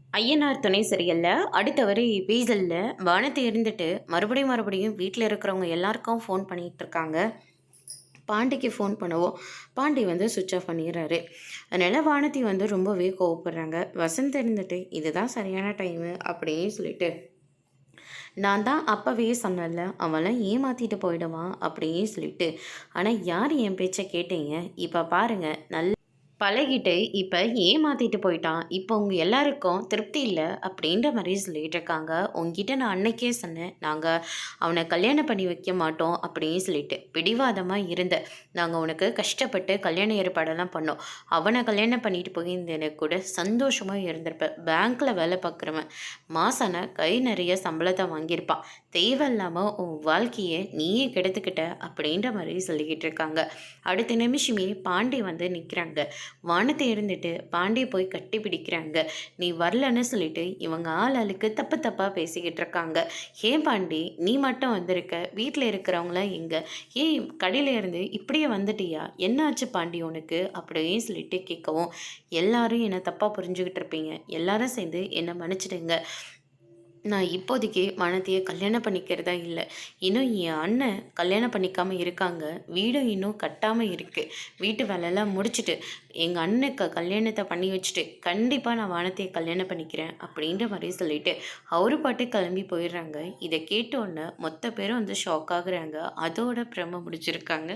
ஐயனார் துணை சீரியல்ல அடுத்த வரை பேசல்ல வானத்தை இருந்துட்டு மறுபடியும் வீட்டில் இருக்கிறவங்க எல்லாருக்கும் ஃபோன் பண்ணிட்டு இருக்காங்க. பாண்டிக்கு ஃபோன் பண்ணவும் பாண்டி வந்து சுவிட்ச் ஆஃப் பண்ணிடுறாரு. அதனால் வானதி வந்து ரொம்பவே கோவப்படுறாங்க. வசந்த் இருந்துட்டு இதுதான் சரியான டைமு அப்படின்னு சொல்லிட்டு, நான் தான் அப்போவே சொன்னேன்ல அவன்லாம் ஏமாற்றிட்டு போயிடுவான் அப்படின்னு சொல்லிட்டு, ஆனால் யார் என் பேச்சை கேட்டீங்க? இப்போ பாருங்க நல்ல பழகிட்டு இப்போ ஏமாத்திட்டு போயிட்டான். இப்போ உங்க எல்லாருக்கும் திருப்தி இல்ல அப்படின்ற மாரி சொல்லிட்டு இருக்காங்க. உன்கிட்ட நான் அன்னைக்கே சொன்னேன். நாங்க அவன கல்யாணம் பண்ணி வைக்க மாட்டோம் அப்படின்னு சொல்லிட்டு. பிடிவாதமா இருந்த. நாங்க உனக்கு கஷ்டப்பட்டு கல்யாண ஏற்பாடெல்லாம் பண்ணோம். அவன கல்யாணம் பண்ணிட்டு போயிருந்தேன்னு கூட சந்தோஷமா இருந்திருப்ப. பேங்க்ல வேலை பார்க்குறவன். மாசான கை நிறைய சம்பளத்த வாங்கியிருப்பான். தேவையில்லாம உன் வாழ்க்கைய நீயே கெடுத்துக்கிட்ட அப்படின்ற மாரி சொல்லிக்கிட்டு இருக்காங்க. அடுத்த நிமிஷமே பாண்டி வந்து நிற்கிறாங்க. வானத்தை இருந்துட்டு பாண்டியை போய் கட்டி பிடிக்கிறாங்க. நீ வரலன்னு சொல்லிட்டு இவங்க ஆளுக்கு தப்பு தப்பாக பேசிக்கிட்டு இருக்காங்க. ஏன் பாண்டி நீ மட்டும் வந்திருக்க, வீட்டில் இருக்கிறவங்களாம் எங்க? ஏன் கடையில இருந்து இப்படியே வந்துட்டியா? என்னாச்சு பாண்டி உனக்கு அப்படின்னு சொல்லிட்டு கேட்கவும், எல்லாரும் என்னை தப்பாக புரிஞ்சுக்கிட்டு இருப்பீங்க, எல்லாரும் சேர்ந்து என்னை மன்னிச்சிடுங்க. நான் இப்போதைக்கு வானதியை கல்யாணம் பண்ணிக்கிறதா இல்லை. இன்னும் என் அண்ணன் கல்யாணம் பண்ணிக்காமல் இருக்காங்க. வீடும் இன்னும் கட்டாமல் இருக்குது. வீட்டு வேலையெல்லாம் முடிச்சுட்டு எங்கள் அண்ணனுக்கு கல்யாணத்தை பண்ணி வச்சுட்டு கண்டிப்பாக நான் வானதியை கல்யாணம் பண்ணிக்கிறேன் அப்படின்ற மாதிரி சொல்லிட்டு அவரு பாட்டு கிளம்பி போயிடுறாங்க. இதை கேட்டோன்னே மொத்த பேரும் வந்து ஷாக் ஆகுறாங்க. அதோட பிரம முடிச்சிருக்காங்க.